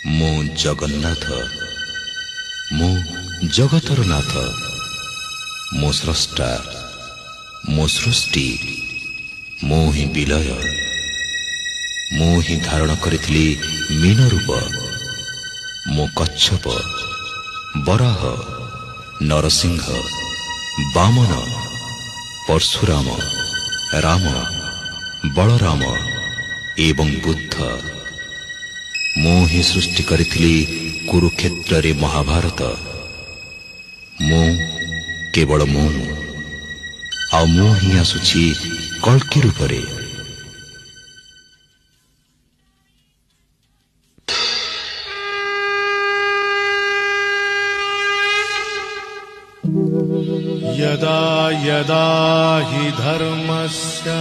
मो जगन्नाथ मो जगतर नाथ मो स्रष्टा मो सृष्टि मो ही विलय मो ही धारण करिथिली मीन रूप मो कच्छप बराह नरसिंह वामन परशुराम राम बलराम एवं बुद्ध मो ही सृष्टि करिथिली कुरुक्षेत्र रे महाभारत मो केवल मो आ मो ही आसुछि कल्कि रूपरे यदा यदा हि धर्मस्य